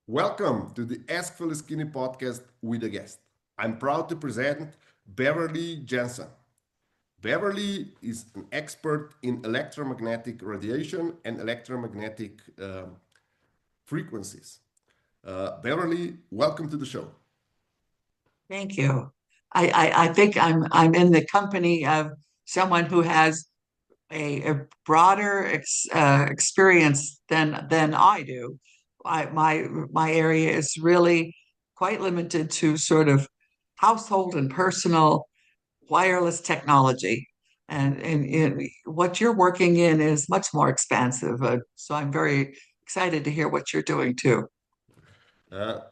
Welcome to the Ask Phil Skinny podcast with a guest. I'm proud to present Beverly Jensen. Beverly is an expert in electromagnetic radiation and electromagnetic frequencies. Beverly, welcome to the show. Thank you. I think I'm in the company of someone who has a broader experience than I do. My area is really quite limited to sort of household and personal wireless technology. And what you're working in is much more expansive. So I'm very excited to hear what you're doing too.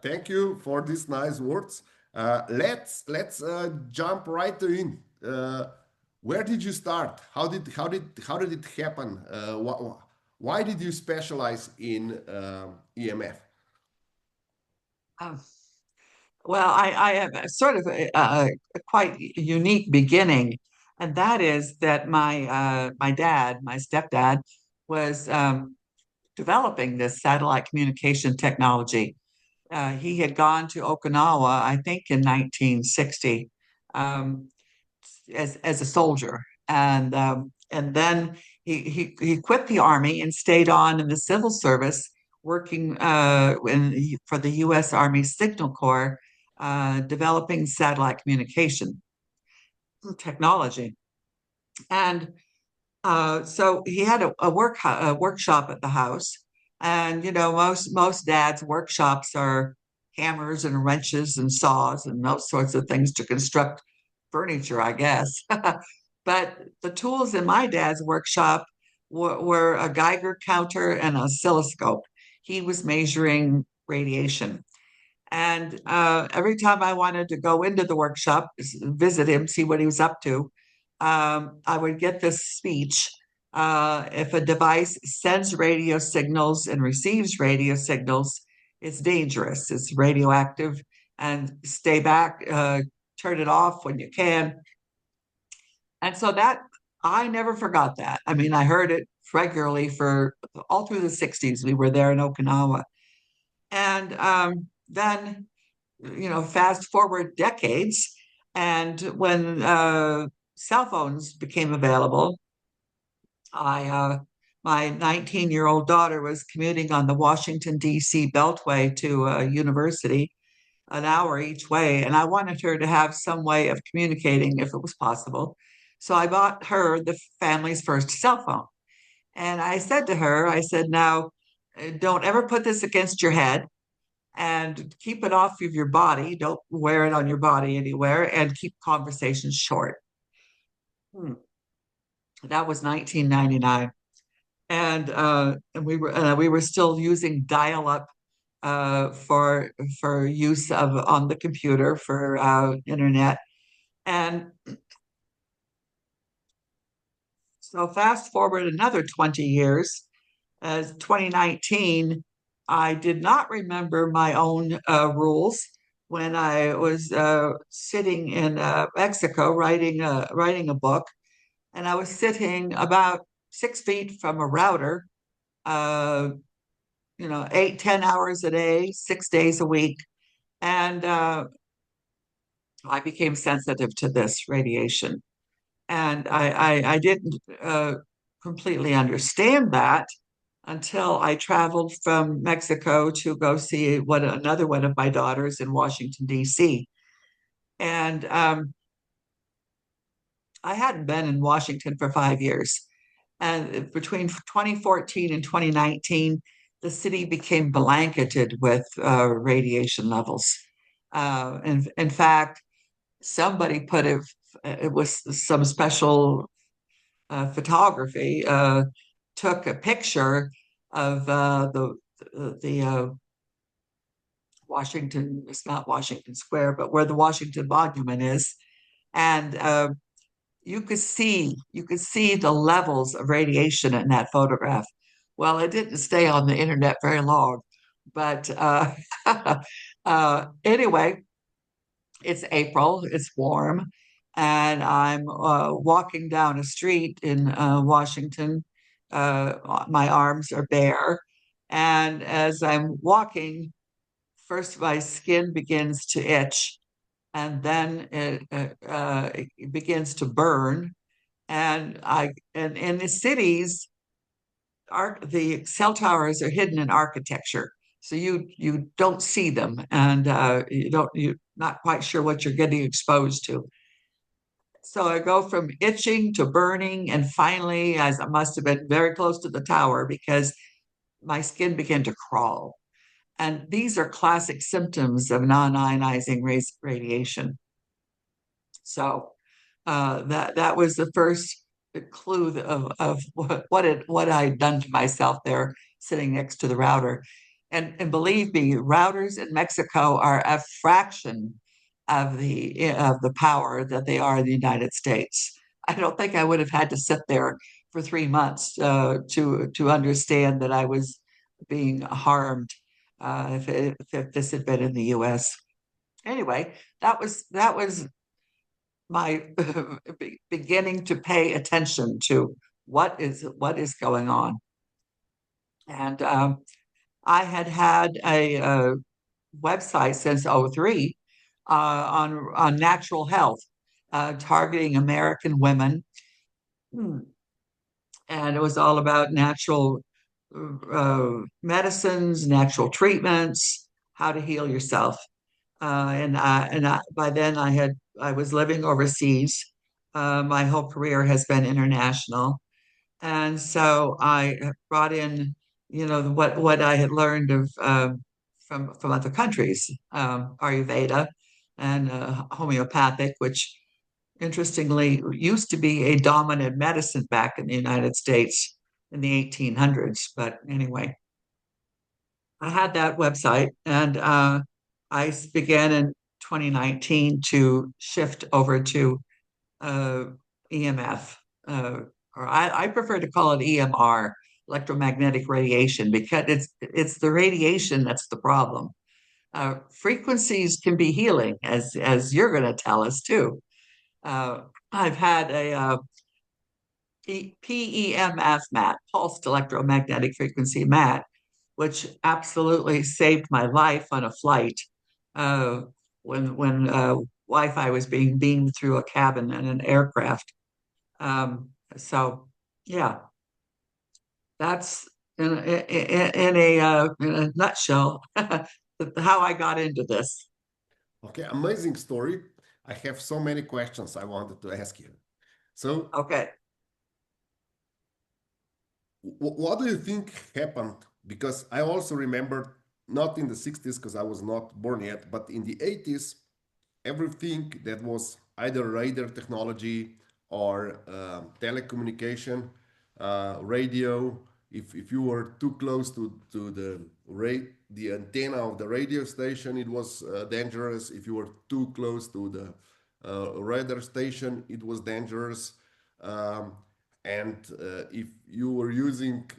Thank you for these nice words. Let's jump right in. Where did you start? How did it happen? Why did you specialize in EMF? Um, Well, I have a sort of a quite unique beginning, and that is that my dad, my stepdad, was developing this satellite communication technology. He had gone to Okinawa, I think, in 1960, um, as a soldier, and then he quit the army and stayed on in the civil service, working for the U.S. Army Signal Corps, developing satellite communication technology. And so he had a workshop at the house, and most dads' workshops are hammers and wrenches and saws and those sorts of things to construct furniture, I guess. But the tools in my dad's workshop were a Geiger counter and an oscilloscope. He was measuring radiation. And every time I wanted to go into the workshop, visit him, see what he was up to, I would get this speech. If a device sends radio signals and receives radio signals, it's dangerous, it's radioactive, and stay back, turn it off when you can. And so that I never forgot that. I mean, I heard it regularly for all through the 60s. We were there in Okinawa. And then, fast forward decades, and when cell phones became available, I my 19-year-old daughter was commuting on the Washington, D.C. Beltway to a university, an hour each way, and I wanted her to have some way of communicating if it was possible. So I bought her the family's first cell phone. And I said to her, I said, now, don't ever put this against your head and keep it off of your body. Don't wear it on your body anywhere and keep conversations short. Hmm. That was 1999. And we were still using dial-up for use of on the computer for internet. And so fast forward another 20 years, as 2019, I did not remember my own rules when I was sitting in Mexico writing a book, and I was sitting about 6 feet from a router, uh, 8, 10 hours a day, 6 days a week, and I became sensitive to this radiation, and I didn't completely understand that until I traveled from Mexico to go see another one of my daughters in Washington, D.C. And I hadn't been in Washington for 5 years. And between 2014 and 2019, the city became blanketed with radiation levels. In fact, somebody it was some special photography, took a picture of the Washington. It's not Washington Square, but where the Washington Monument is, and you could see the levels of radiation in that photograph. Well, it didn't stay on the internet very long, but anyway, it's April, it's warm, and I'm walking down a street in Washington. My arms are bare. And as I'm walking, first my skin begins to itch, and then it begins to burn. And in the cities, the cell towers are hidden in architecture, so you don't see them, and you're not quite sure what you're getting exposed to. So I go from itching to burning, and finally, as I must have been very close to the tower because my skin began to crawl. And these are classic symptoms of non-ionizing radiation. So that was the first clue of what I'd done to myself there, sitting next to the router. And believe me, routers in Mexico are a fraction of the power that they are in the United States. I don't think I would have had to sit there for 3 months to understand that I was being harmed if this had been in the U.S. Anyway, that was my beginning to pay attention to what is going on. And I had a website since '03 on natural health, targeting American women. Hmm. And it was all about natural medicines, natural treatments, how to heal yourself. By then I was living overseas. My whole career has been international, and so I brought in, what I had learned of from other countries, Ayurveda and homeopathic, which interestingly used to be a dominant medicine back in the United States in the 1800s. But anyway, I had that website, and I began in 2019 to shift over to uh, EMF, or I prefer to call it EMR, electromagnetic radiation, because it's the radiation that's the problem. Frequencies can be healing, as you're going to tell us too. Uh, I've had a PEMF mat, pulsed electromagnetic frequency mat, which absolutely saved my life on a flight uh, when Wi-Fi was being beamed through a cabin in an aircraft. So yeah, that's in a nutshell how I got into this. Okay, amazing story. I have so many questions I wanted to ask you. So, Okay. what do you think happened? Because I also remember, not in the 60s, because I was not born yet, but in the 80s, everything that was either radar technology or telecommunication, radio, if you were too close to the antenna of the radio station, it was dangerous. If you were too close to the radar station, it was dangerous. Um, and if you were using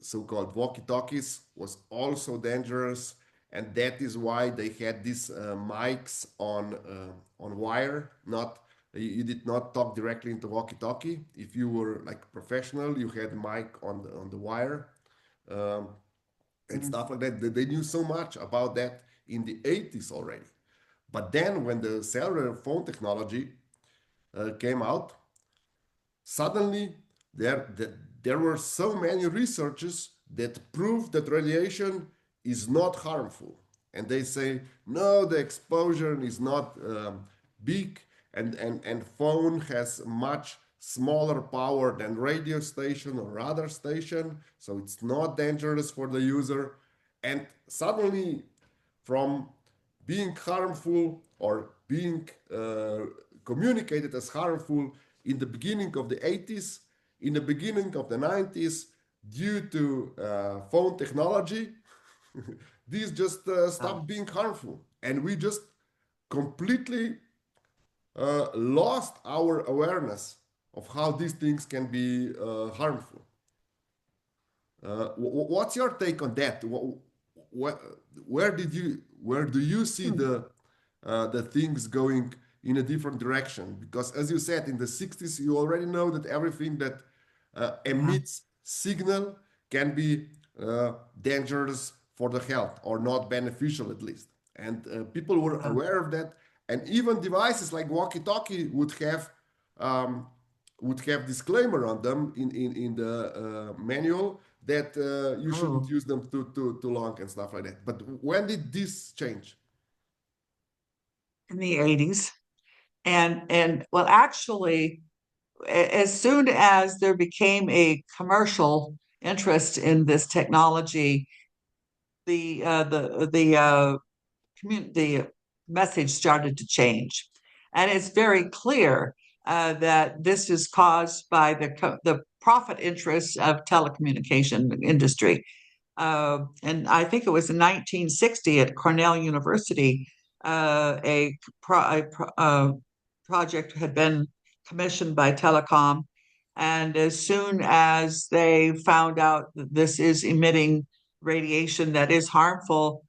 so-called walkie-talkies, was also dangerous, and that is why they had these mics on wire. Not You did not talk directly into walkie-talkie. If you were like professional, you had mic on the wire, um, and Mm. stuff like that. They knew so much about that in the 80s already. But then when the cellular phone technology came out, suddenly there were so many researchers that proved that radiation is not harmful. And they say, no, the exposure is not big, and phone has much smaller power than radio station or radar station, so it's not dangerous for the user. And suddenly, from being harmful or being communicated as harmful in the beginning of the 80s, in the beginning of the 90s, due to phone technology, these just Oh, stopped being harmful. And we just completely lost our awareness of how these things can be harmful. What's your take on that? Where do you see hmm. the things going in a different direction? Because as you said, in the 60s, you already know that everything that Yeah. emits signal can be dangerous for the health or not beneficial at least. And people were aware of that. And even devices like walkie-talkie um, would have disclaimer on them in the manual that you shouldn't Oh, use them too long and stuff like that. But when did this change? in the 80s. And well, actually, as soon as there became a commercial interest in this technology, the message started to change, and it's very clear that this is caused by the profit interests of telecommunication industry. And I think it was in 1960 at Cornell University, a project had been commissioned by Telecom. And as soon as they found out that this is emitting radiation that is harmful,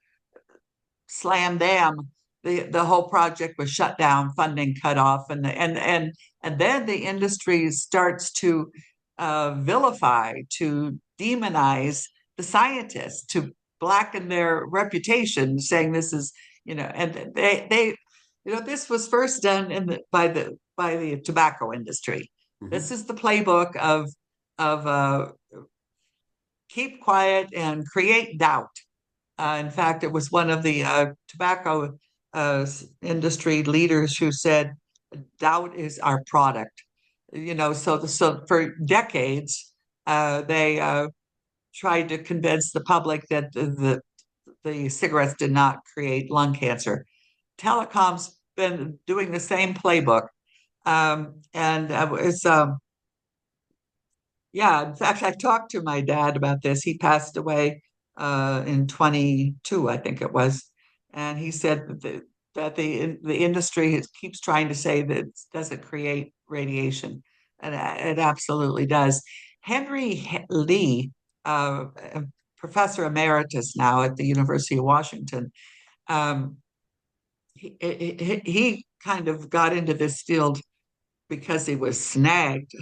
slam dam, the whole project was shut down, funding cut off, and then the industry starts to vilify, to demonize the scientists, to blacken their reputation, saying this is, and this was first done by the tobacco industry. This Mhm. is the playbook of keep quiet and create doubt. In fact, it was one of the tobacco industry leaders who said, "Doubt is our product." So for decades, they tried to convince the public that the cigarettes did not create lung cancer. Telecom's been doing the same playbook, and it's yeah, in fact, I talked to my dad about this. He passed away in 22, I think it was, and he said that the industry keeps trying to say that it doesn't create radiation, and it absolutely does. Henry Lee, a professor emeritus now at the University of Washington, um, he kind of got into this field because he was snagged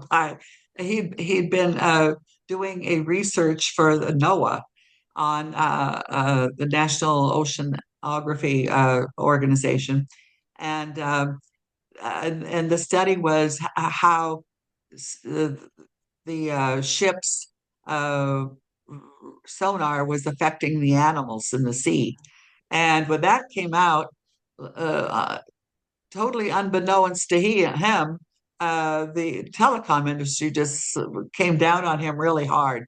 by he'd been doing a research for the NOAA on the National Oceanography Organization, and and the study was how the ship's uh, sonar was affecting the animals in the sea. And when that came out, uh, totally unbeknownst to him, the telecom industry just came down on him really hard.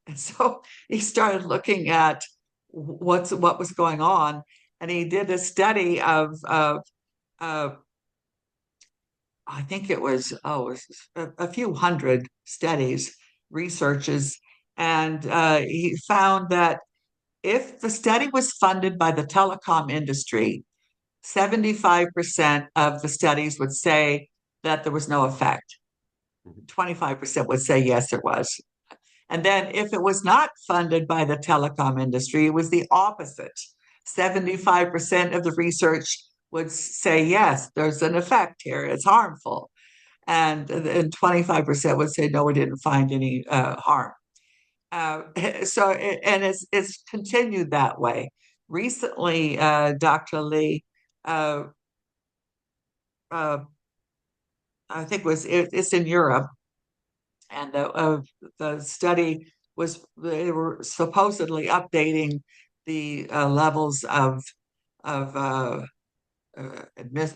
And so he started looking at what was going on, and he did a study of uh, I think it was a few hundred studies, researches, and he found that if the study was funded by the telecom industry, 75% of the studies would say that there was no effect. 25% would say yes, there was. And then if it was not funded by the telecom industry, it was the opposite. 75% of the research would say yes, there's an effect here, it's harmful. And 25% would say no, we didn't find any harm. And it's continued that way. Recently, Dr. Lee uh, uh, I think it's in Europe, and the study was they were supposedly updating the levels of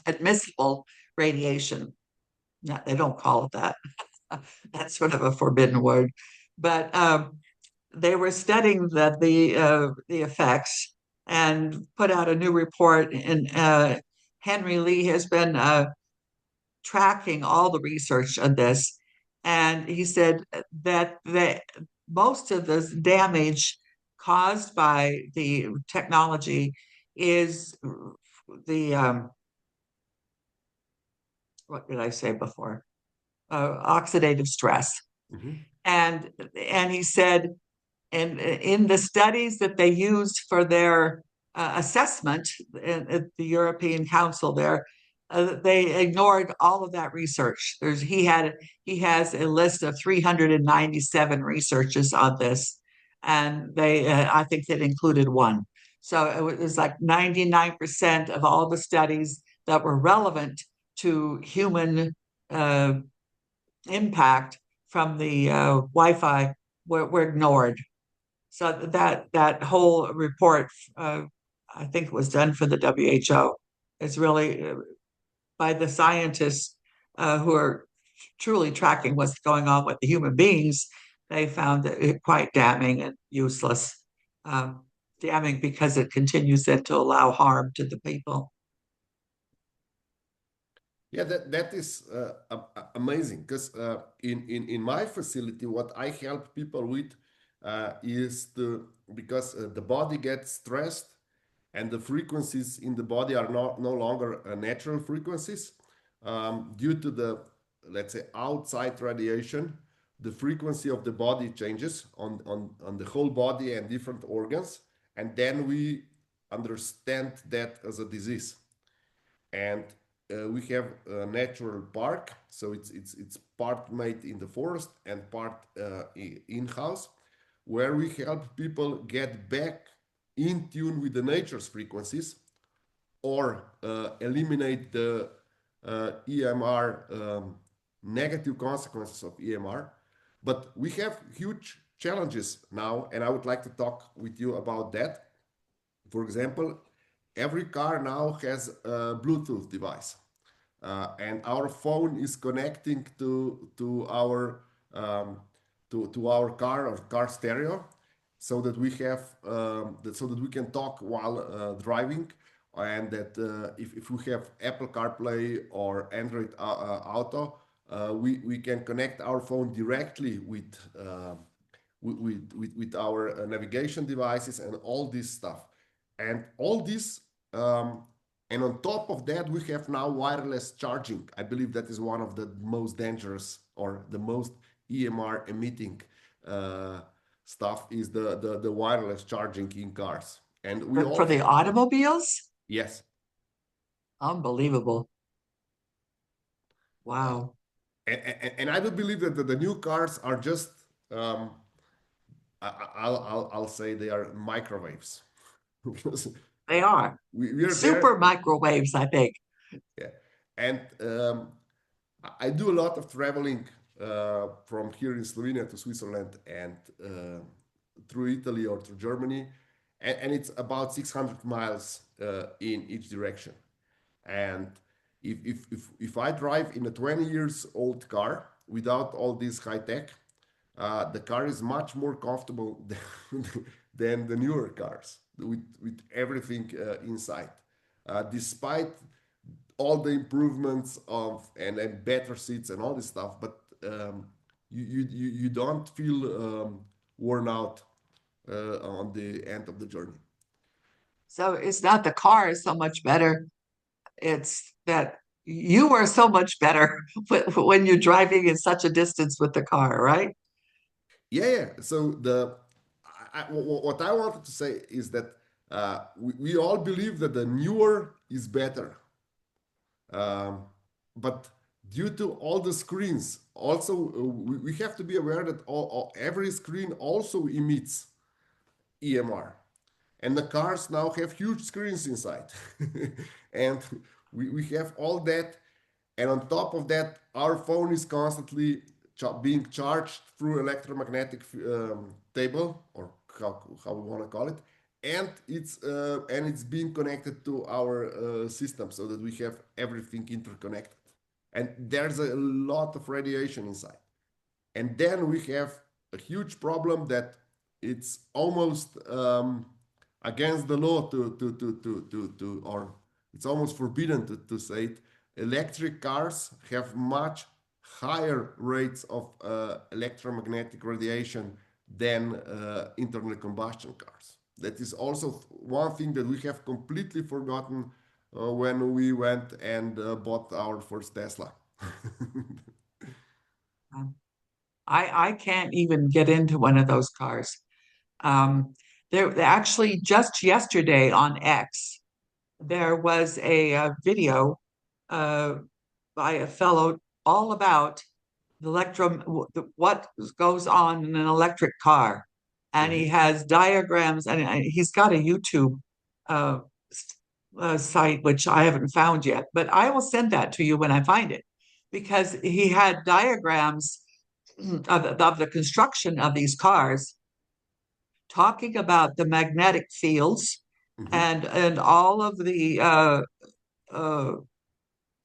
admissible radiation. No, they don't call it that. That's sort of a forbidden word, but they were studying the effects and put out a new report. And Henry Lee has been tracking all the research on this, and he said that most of the damage caused by the technology is the what did I say before? Oxidative stress, Mhm. and he said, and in the studies that they used for their assessment at the European Council, there they ignored all of that research. He has a list of 397 researches on this, and I think that included one. So it was like 99% of all the studies that were relevant to human uh, impact from the Wi-Fi were ignored. So that whole report, I think it was done for the WHO, is really by the scientists who are truly tracking what's going on with the human beings. They found it quite damning and useless. Um, Damning because it continues then to allow harm to the people. Yeah, that is amazing because in my facility, what I help people with is because the body gets stressed and the frequencies in the body are no longer natural frequencies due to the, let's say, outside radiation. The frequency of the body changes on the whole body and different organs, and then we understand that as a disease. And we have a natural park, so it's part made in the forest and part in house, where we help people get back in tune with the nature's frequencies or eliminate the EMR negative consequences of EMR. But we have huge challenges now, and I would like to talk with you about that. For example, every car now has a Bluetooth device, and our phone is connecting to our to our car or car stereo, so that we have so that we can talk while driving, and that if we have Apple CarPlay or Android Auto, we can connect our phone directly with our navigation devices and all this stuff. And all this, and on top of that, we have now wireless charging. I believe that is one of the most dangerous or the most EMR emitting uh, stuff is the wireless charging in cars. And we For all the have them. automobiles, Yes. unbelievable. Uh, Wow, and I do believe that the new cars are just, um, I'll say they are microwaves. Because they are we are there. super microwaves, I think. Yeah. And I do a lot of traveling from here in Slovenia to Switzerland and through Italy or through Germany. And it's about 600 miles in each direction. And if I drive in a 20 years old car without all this high tech, the car is much more comfortable than the newer cars with everything inside. Despite all the improvements of and better seats and all this stuff, but you don't feel worn out on the end of the journey. So it's not the car is so much better. It's that you are so much better when you're driving in such a distance with the car, right? Yeah, yeah. So what I wanted to say is that we all believe that the newer is better, um, but due to all the screens, also we have to be aware that every screen also emits EMR. And the cars now have huge screens inside. And we have all that. And on top of that, our phone is constantly being charged through electromagnetic table, or how we want to call it. And it's being connected to our system so that we have everything interconnected. And there's a lot of radiation inside. And then we have a huge problem that it's almost against the law or it's almost forbidden to say it. Electric cars have much higher rates of electromagnetic radiation than internal combustion cars. That is also one thing that we have completely forgotten when we went and bought our first Tesla. Um, I can't even get into one of those cars. Um, there actually just yesterday on X, there was a video uh, by a fellow all about the what goes on in an electric car. and he Mhm. has diagrams, and he's got a YouTube uh, site which I haven't found yet, but I will send that to you when I find it, because he had diagrams of the construction of these cars, talking about the magnetic fields Mhm. and all of the uh,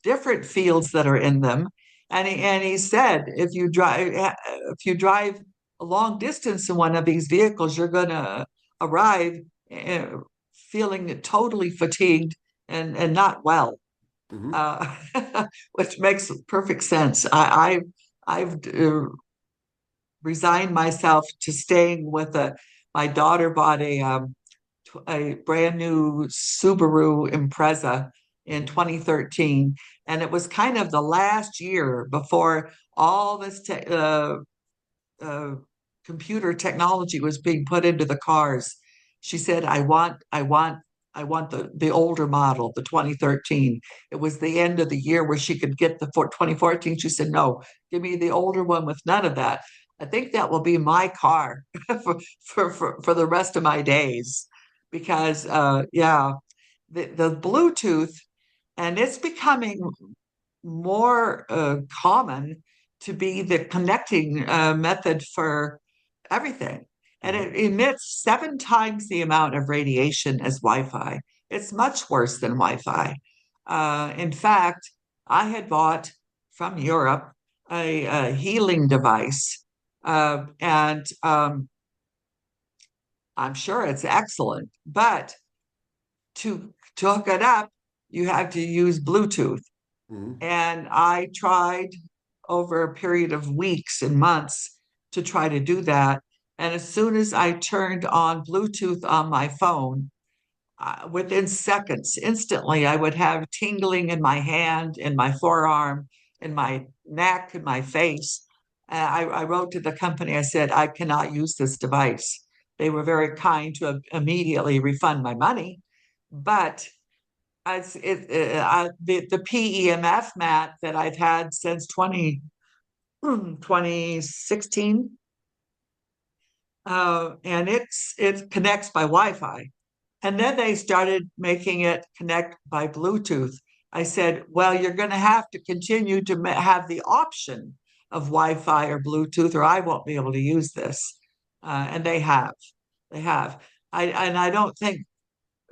different fields that are in them. And he said if you drive a long distance in one of these vehicles, you're going to arrive uh, feeling totally fatigued and not well, Mhm. uh, which makes perfect sense. I've resigned myself to staying with a. My daughter bought a brand new Subaru Impreza in Mhm. 2013, and it was kind of the last year before all this uh, computer technology was being put into the cars. She said, I want the older model, the 2013. It was the end of the year where she could get the 2014. She said, no, give me the older one with none of that. I think that will be my car for the rest of my days, because yeah, the Bluetooth, and it's becoming more common to be the connecting method for everything. And Mhm. it emits 7 times the amount of radiation as Wi-Fi. It's much worse than Wi-Fi. In fact, I had bought from Europe a healing device, and I'm sure it's excellent, but to hook it up, you have to use Bluetooth. Mhm. And I tried over a period of weeks and months to try to do that. And as soon as I turned on Bluetooth on my phone, within seconds, instantly, I would have tingling in my hand, in my forearm, in my neck, in my face. I wrote to the company. I said, I cannot use this device. They were very kind to immediately refund my money, but the PEMF mat that I've had since 2016, and it connects by Wi-Fi. And then they started making it connect by Bluetooth. I said, well, you're going to have to continue to have the option of Wi-Fi or Bluetooth, or I won't be able to use this. And they have. They have. I don't think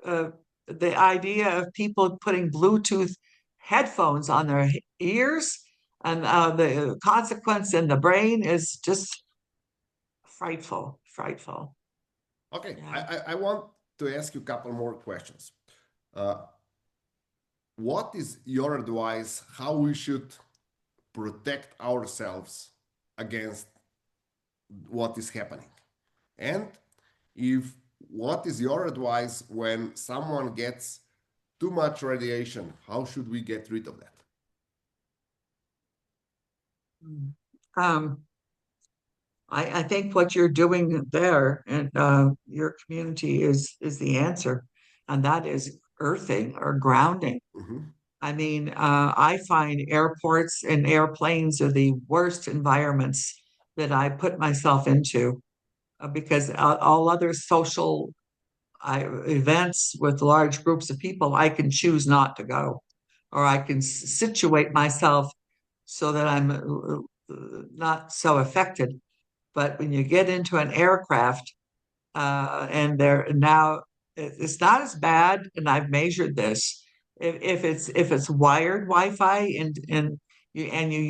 uh, the idea of people putting Bluetooth headphones on their ears, and the consequence in the brain is just frightful, frightful. Okay, I, Yeah. I I want to ask you a couple more questions. Uh, what is your advice? How we should protect ourselves against what is happening? And if what is your advice when someone gets too much radiation? How should we get rid of that? Mm. Um, I think what you're doing there and your community is the answer, and that is earthing or grounding. Mhm. I mean, I find airports and airplanes are the worst environments that I put myself into, because all other social events with large groups of people, I can choose not to go, or I can situate myself so that I'm not so affected. But when you get into an aircraft, and they're now, it's not as bad, and I've measured this. If it's wired Wi-Fi, and you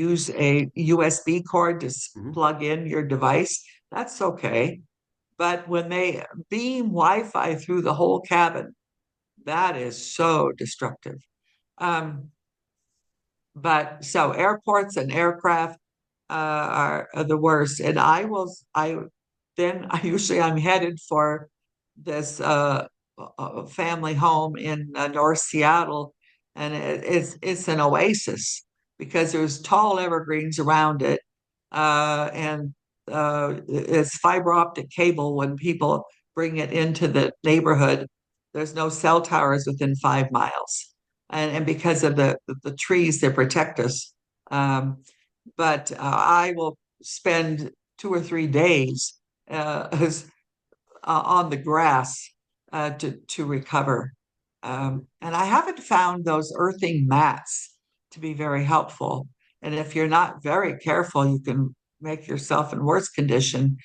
use a USB cord to Mhm. plug in your device, that's okay. But when they beam Wi-Fi through the whole cabin, that is so destructive. Um, but so airports and aircraft are the worst. And I usually I'm headed for this family home in North Seattle, and it's an oasis because there's tall evergreens around it, and it's fiber optic cable. When people bring it into the neighborhood, there's no cell towers within 5 miles, and because of the trees that protect us. Um, but I will spend 2 or 3 days on the grass to recover. And I haven't found those earthing mats to be very helpful. And if you're not very careful, you can make yourself in worse condition.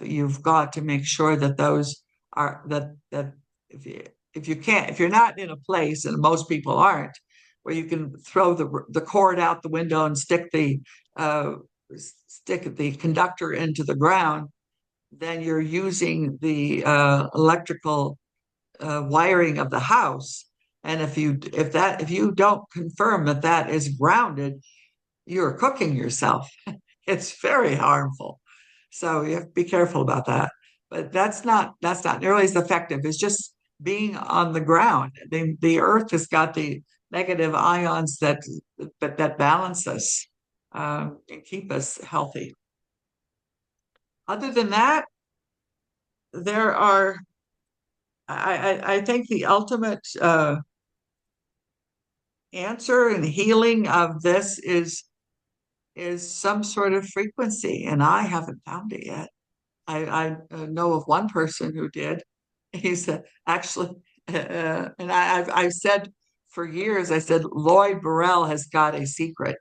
You've got to make sure that those are that if you can't, if you're not in a place, and most people aren't, where you can throw the cord out the window and uh, stick the conductor into the ground, then you're using the electrical wiring of the house. And if you don't confirm that that is grounded, you're cooking yourself. It's very harmful. So you have to be careful about that. But that's not nearly as effective as just being on the ground. The earth has got the negative ions that balance us and keep us healthy. Other than that, there are I think the ultimate answer and healing of this is some sort of frequency, and I haven't found it yet. I know of one person who did. He's actually, and I've said for years, I said Lloyd Burrell has got a secret.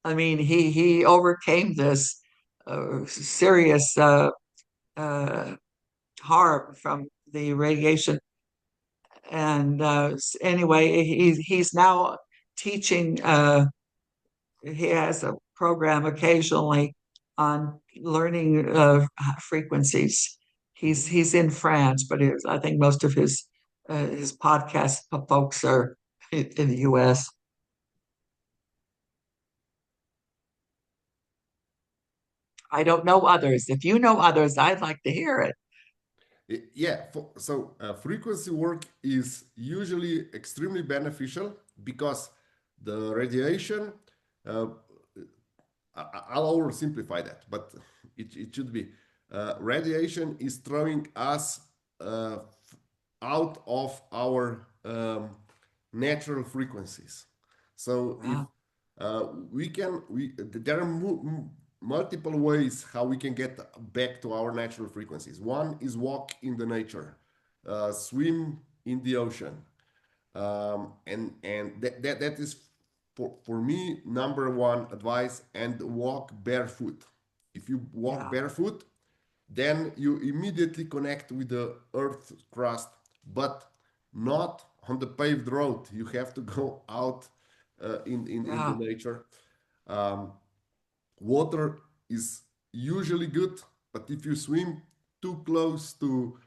I mean, he overcame this serious uh, harm from the radiation. And anyway, he's now teaching. He has a program occasionally on learning frequencies. He's in France, but I think most of his podcast folks are in the U.S. I don't know others. If you know others, I'd like to hear it. Yeah, so frequency work is usually extremely beneficial because the radiation, uh, I'll oversimplify that, but it should be radiation is throwing us out of our natural frequencies. So if Wow. there are multiple ways how we can get back to our natural frequencies. One is walk in the nature, swim in the ocean, and that is for me number one advice. And walk barefoot. If you walk Yeah. barefoot, then you immediately connect with the earth crust, but not on the paved road. You have to go out in the Yeah. nature. um, Water is usually good, but if you swim too close to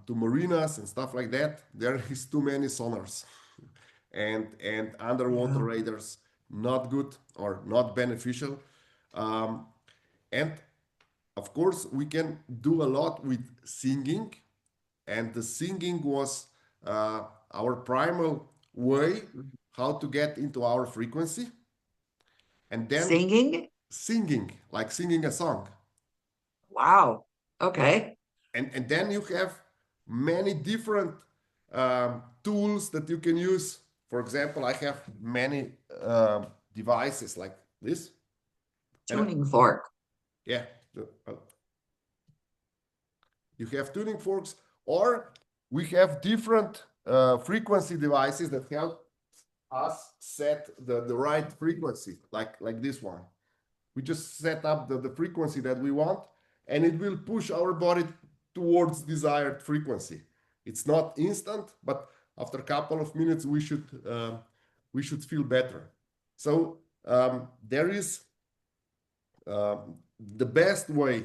marinas and stuff like that, there is too many sonars and underwater Yeah. radars. Not good or not beneficial. Um, and of course, we can do a lot with singing, and the singing was our primal way how to get into our frequency. And then Singing? singing, like singing a song. Wow. Okay. And then you have many different tools that you can use. For example, I have many devices like this. And Tuning fork. yeah, uh, you have tuning forks, or we have different frequency devices that help us set the right frequency, like this one. We just set up the frequency that we want, and it will push our body towards desired frequency. It's not instant, but after a couple of minutes, we should feel better. So there is the best way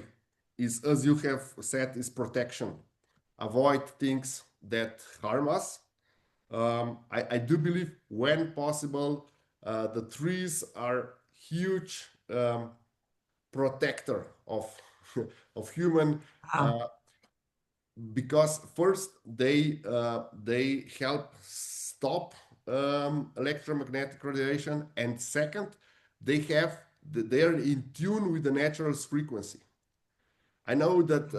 is, as you have said, is protection. Avoid things that harm us. I do believe when possible, the trees are huge protector of of human, Wow. because first they help stop electromagnetic radiation, and second they are in tune with the natural frequency. I know that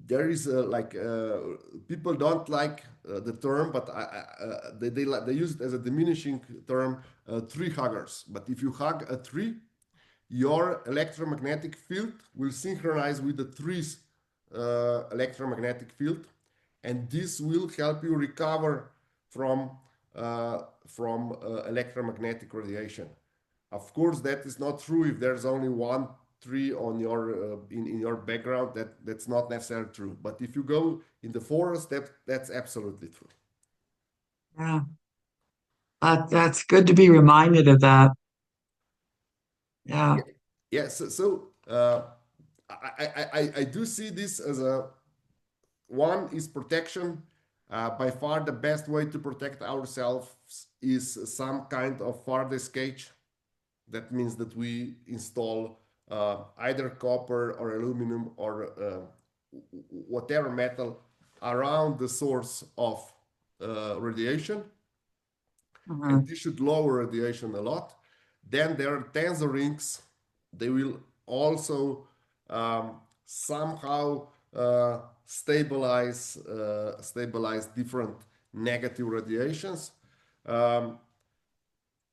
there is people don't like the term, but they use it as a diminishing term, tree huggers. But if you hug a tree, your electromagnetic field will synchronize with the tree's electromagnetic field, and this will help you recover from electromagnetic radiation. Of course, that is not true if there's only one tree on your in your background. That's not necessarily true. But if you go in the forest, that's absolutely true. Yeah. That's good to be reminded of that. Yeah, Yeah. yeah. I do see this as a one is protection. By far, the best way to protect ourselves is some kind of farthest cage. That means that we install either copper or aluminum or whatever metal around the source of radiation, and Mhm. this should lower radiation a lot. Then there are tensor rings. They will also somehow stabilize different negative radiations. Um,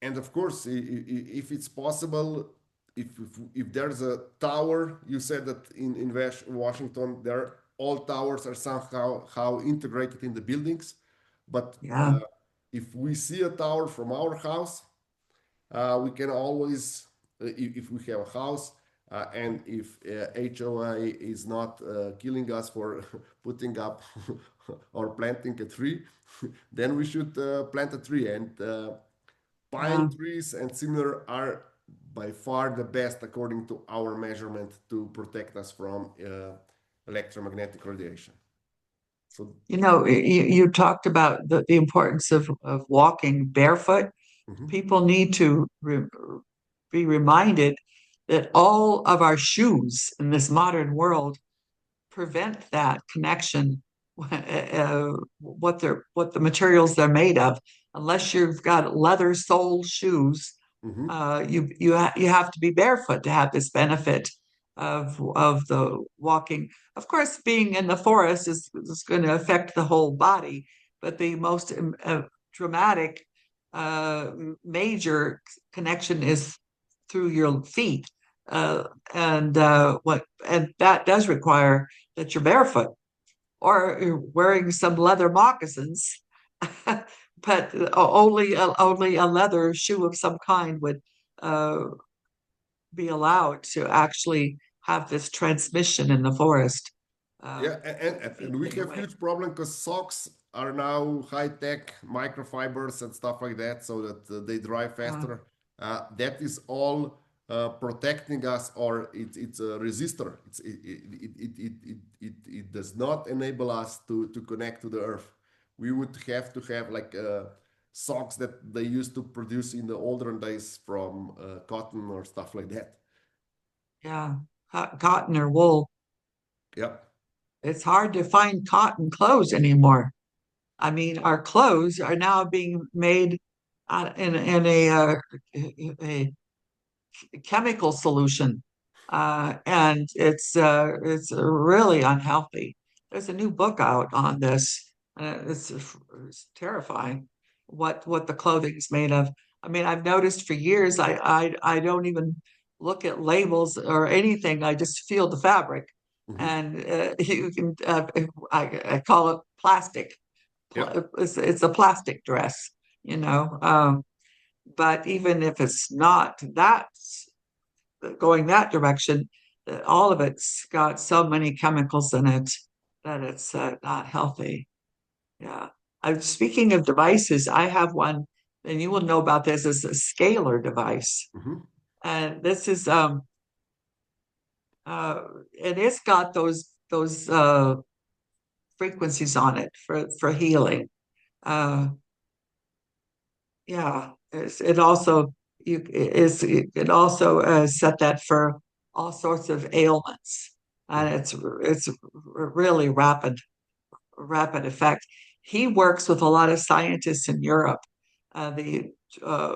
and of course, if it's possible, if there's a tower, you said that in Washington, there all towers are somehow how integrated in the buildings. But Yeah. if we see a tower from our house, we can always, if we have a house, and if HOA is not killing us for putting up or planting a tree, then we should plant a tree. And Yeah. pine trees and similar are by far the best according to our measurement to protect us from electromagnetic radiation. So, You talked about the importance of walking barefoot. mhm, People need to be reminded that all of our shoes in this modern world prevent that connection, what the materials they're made of. Unless you've got leather sole shoes, mhm, you have to be barefoot to have this benefit of the walking. Of course, being in the forest is going to affect the whole body, but the most dramatic uh, major connection is through your feet. Uh, and that does require that you're barefoot or you're wearing some leather moccasins, but only a leather shoe of some kind would uh, be allowed to actually have this transmission in the forest. Uh, yeah, Keep the and feet we thing have away. huge problem because socks are now high tech microfibers and stuff like that, so that they dry Uh, faster. That is all protecting us, or it's a resistor. It does not enable us to connect to the earth. We would have to have like socks that they used to produce in the olden days from cotton or stuff like that. yeah, cotton or wool. Yep. It's hard to find cotton clothes anymore. I mean, our clothes are now being made in a chemical solution, and it's really unhealthy. There's a new book out on this. It's terrifying what the clothing is made of. I mean, I've noticed for years I don't even look at labels or anything. I just feel the fabric, Hmm. and you can I call it plastic. Yep. It's a plastic dress, you know. But even if it's not that going that direction, all of it's got so many chemicals in it that it's not healthy. Yeah. Speaking of devices, I have one, and you will know about this as a scalar device. Hmm. And this is uh and it's got those frequencies on it for healing. Uh Yeah, it also it also set that for all sorts of ailments, and Hmm. it's really rapid effect. He works with a lot of scientists in Europe. The uh,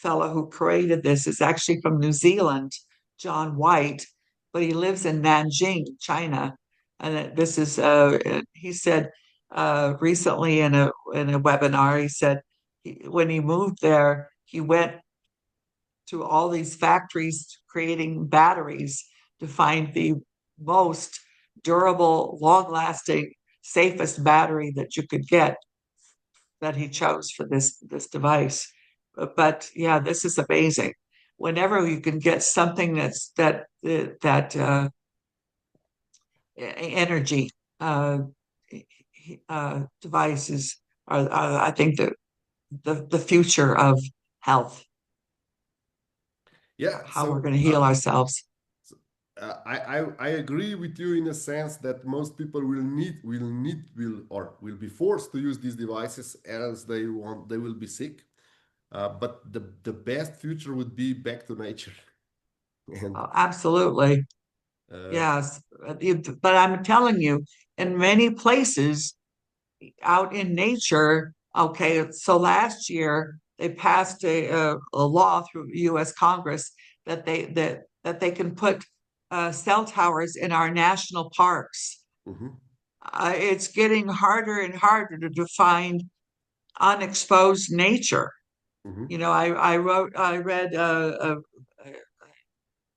fellow who created this is actually from New Zealand, John White, but he lives in Nanjing, China. And this is he said recently in a webinar, he said when he moved there, he went to all these factories creating batteries to find the most durable, long-lasting, safest battery that you could get that he chose for this device. But yeah, this is amazing. Whenever you can get something that energy uh, devices are, I think, the future of health, Yeah. how we're So going to heal ourselves. I agree with you in a sense that most people will be forced to use these devices as they will be sick. But the best future would be back to nature. And Absolutely. uh, Yes. But I'm telling you, in many places out in nature, okay, so last year they passed a law through US Congress that they can put cell towers in our national parks. mhm, It's getting harder and harder to find unexposed nature. mhm. You know, I read a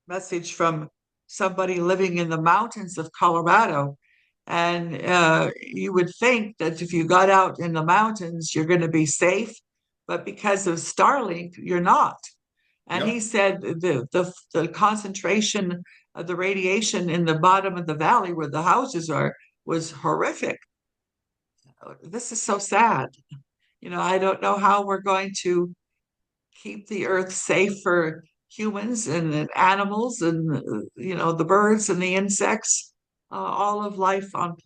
message from somebody living in the mountains of Colorado. And you would think that if you got out in the mountains, you're going to be safe. But because of Starlink, you're not. And Yeah. he said the concentration of the radiation in the bottom of the valley where the houses are was horrific. This is so sad. You know, I don't know how we're going to keep the earth safe for humans and animals and the birds and the insects. All of life on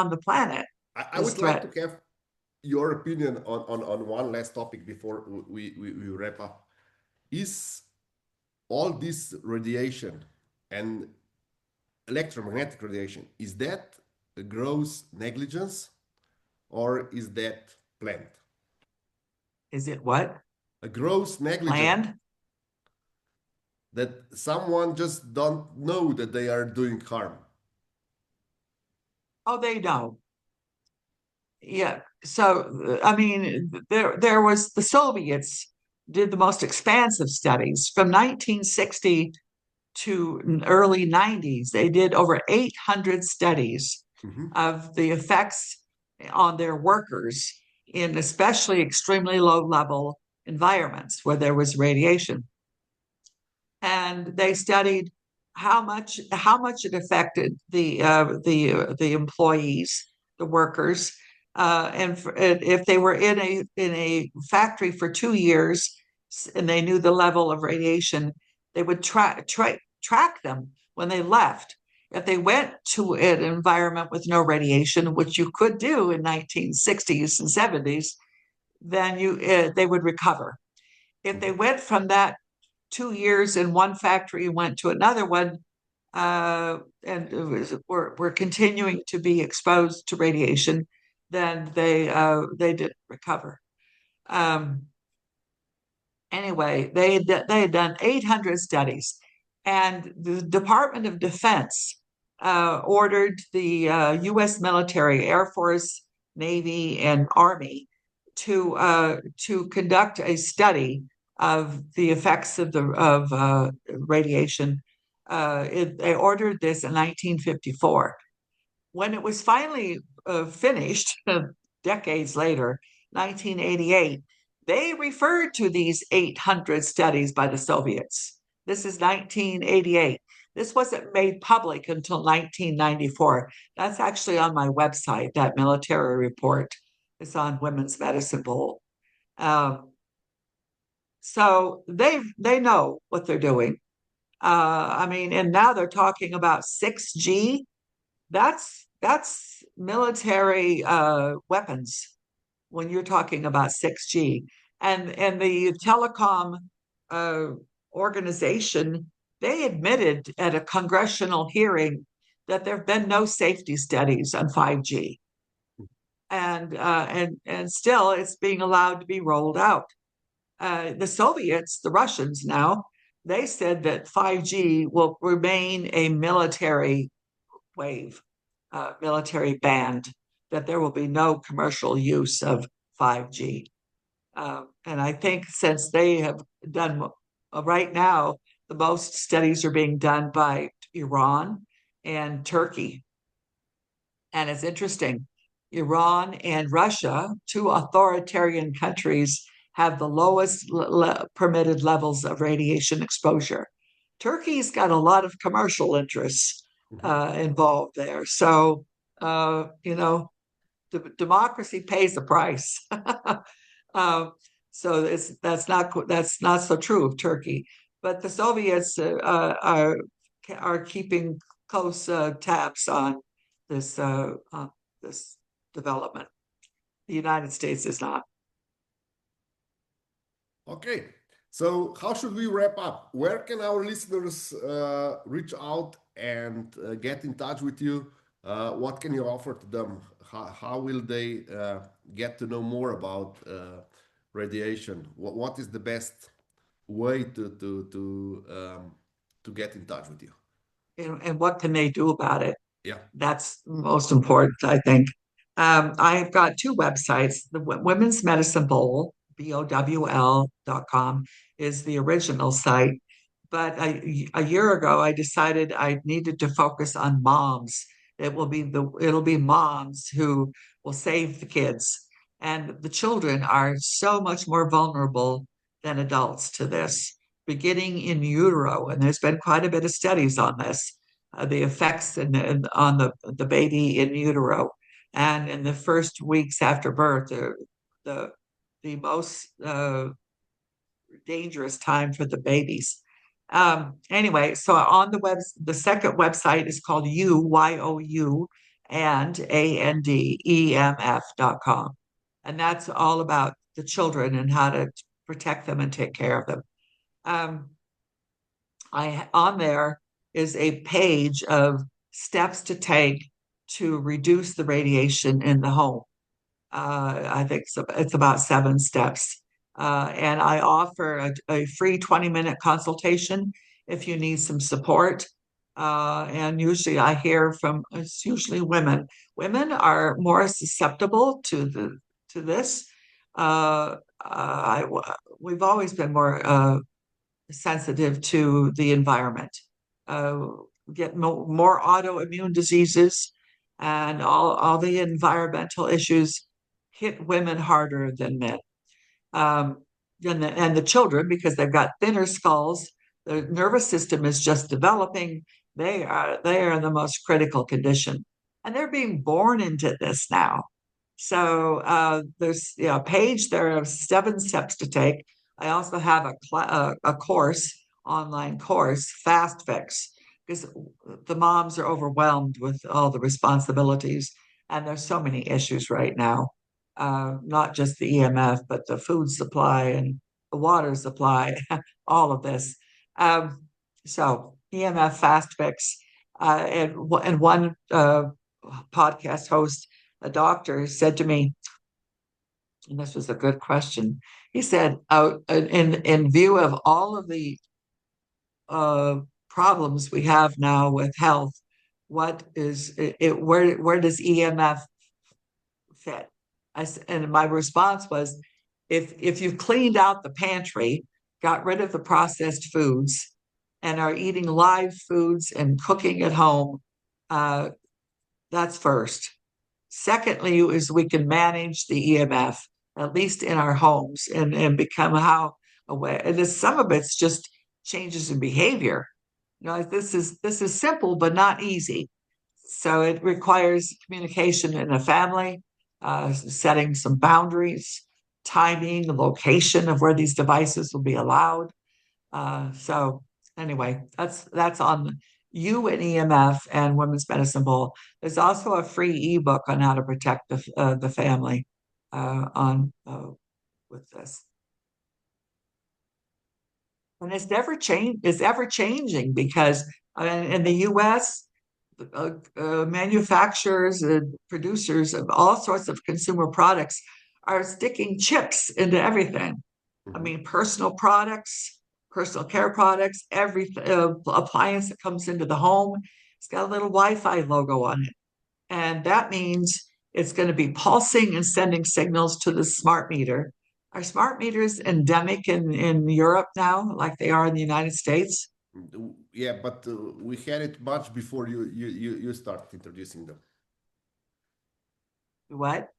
the planet I is would like threat. to have your opinion on one last topic before we wrap up. Is all this radiation and electromagnetic radiation, is that a gross negligence or is that planned? Is it what? A gross negligence Land? that someone just don't know that they are doing harm. Oh, they know. Yeah. So I mean, there was the Soviets did the most expansive studies from 1960 to early 90s. They did over 800 studies Mhm, of the effects on their workers in especially extremely low level environments where there was radiation. And they studied how much it affected the employees, the workers, and if they were in a factory for 2 years and they knew the level of radiation, they would track them when they left. If they went to an environment with no radiation, which you could do in 1960s and 70s, then they would recover. If they mhm. went from that 2 years in one factory and went to another one, and were continuing to be exposed to radiation, then they didn't recover. Um, anyway, they had done 800 studies, and the Department of Defense ordered the U.S. military, Air Force, Navy, and Army to conduct a study of the effects of radiation. They ordered this in 1954. When it was finally finished, decades later, 1988, they referred to these 800 studies by the Soviets. This is 1988. This wasn't made public until 1994. That's actually on my website, that military report. It's on Women's Medicine Bowl. Um, so they know what they're doing. I mean, and now they're talking about 6G. That's military weapons when you're talking about 6G. And the telecom uh, organization, they admitted at a congressional hearing that there have been no safety studies on 5G. And still it's being allowed to be rolled out. The Soviets, the Russians now, they said that 5G will remain a military wave, military band, that there will be no commercial use of 5G. And I think since they have done right now, the most studies are being done by Iran and Turkey. And it's interesting. Iran and Russia, two authoritarian countries, have the lowest permitted levels of radiation exposure. Turkey's got a lot of commercial interests Mhm. involved there. So, you know, democracy pays the price. uh, so that's not so true of Turkey. But the Soviets are keeping close tabs on this development. The United States is not. Okay, so how should we wrap up? Where can our listeners reach out and get in touch with you? What can you offer to them? How will they get to know more about radiation? What is the best way to get in touch with you? And what can they do about it? Yeah. That's most important, I think. I've got two websites. The Women's Medicine Bowl, BOWL.com, is the original site. But a year ago, I decided I needed to focus on moms. It'll be moms who will save the kids. And the children are so much more vulnerable than adults to this, beginning in utero. And there's been quite a bit of studies on this, the effects on the baby in utero. And in the first weeks after birth, the, the most dangerous time for the babies. Anyway, so on the second website is called YOU and ANDEMF.com. And that's all about the children and how to protect them and take care of them. Um, I on there is a page of steps to take to reduce the radiation in the home. I think it's about 7 steps. And I offer a free 20-minute consultation if you need some support. And usually I hear from, it's usually women. Women are more susceptible to this. We've always been more sensitive to the environment. Uh, get more autoimmune diseases and all the environmental issues hit women harder than men. Um, and the children, because they've got thinner skulls, the nervous system is just developing. They are in the most critical condition, and they're being born into this now. So there's a page there of 7 steps to take. I also have a course, online course, Fast Fix, because the moms are overwhelmed with all the responsibilities, and there's so many issues right now. Not just the EMF, but the food supply and the water supply, all of this. Um, so EMF Fast Fix, and one podcast host, a doctor, said to me, and this was a good question. He said, in view of all of the uh, problems we have now with health, what is it? Where does EMF fit? And my response was, if you've cleaned out the pantry, got rid of the processed foods, and are eating live foods and cooking at home, uh, that's first. Secondly, is we can manage the EMF, at least in our homes, and become how aware. And some of it's just changes in behavior. This is simple but not easy. So it requires communication in a family, setting some boundaries, timing, the location of where these devices will be allowed. So anyway, that's on you and EMF and Women's Medicine Bowl. There's also a free ebook on how to protect the family on with this, and it's ever changing because in the U.S. Manufacturers and producers of all sorts of consumer products are sticking chips into everything. I Mhm. mean, personal products, personal care products, every appliance that comes into the home, it's got a little Wi-Fi logo on it. And that means it's going to be pulsing and sending signals to the smart meter. Are smart meters endemic in Europe now, like they are in the United States? Yeah, but we had it much before you start introducing them. What?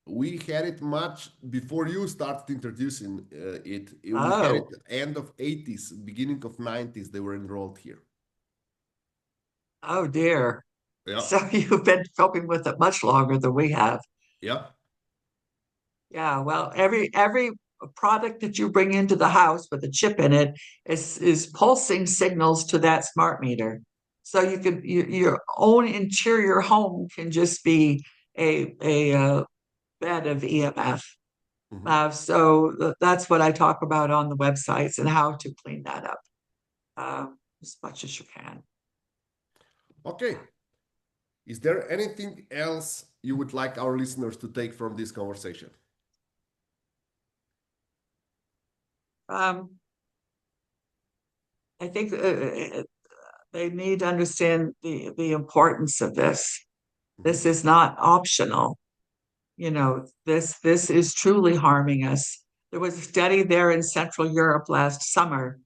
We had it much before you started introducing it. We had it Oh, end of 80s, beginning of 90s. They were enrolled here. oh dear. Yeah, So you've been coping with it much longer than we have. yeah. Yeah, well, every product that you bring into the house with a chip in it is pulsing signals to that smart meter. So your own interior home can just be a bed of EMF. Mhm. That's what I talk about on the websites and how to clean that up as much as you can. Okay. Is there anything else you would like our listeners to take from this conversation? Um, I think they need to understand the importance of this. Mhm. This is not optional. This is truly harming us. There was a study there in Central Europe last summer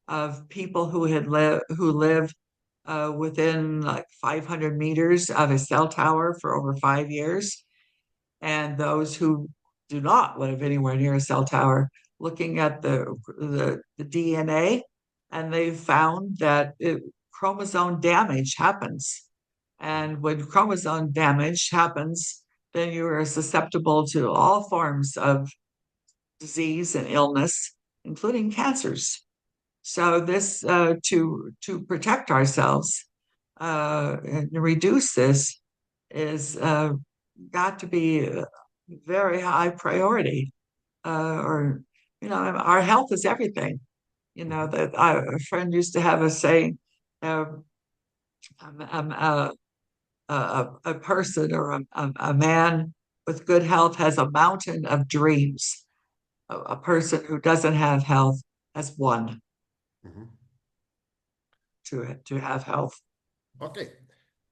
of people who live within like 500 meters of a cell tower for over 5 years, and those who do not live anywhere near a cell tower, looking at the DNA, and they found that chromosome damage happens. Mhm. And when chromosome damage happens, then you are susceptible to all forms of disease and illness, including cancers. So this to protect ourselves and reduce this is got to be a very high priority. Or our health is everything. Mhm. A friend used to have a saying, uh, a person or a man with good health has a mountain of dreams. A person who doesn't have health has one Mhm. to have health. Okay.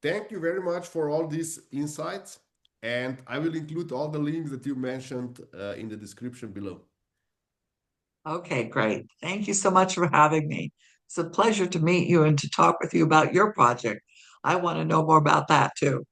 Thank you very much for all these insights. And I will include all the links that you mentioned in the description below. Okay, great. Thank you so much for having me. It's a pleasure to meet you and to talk with you about your project. I want to know more about that too.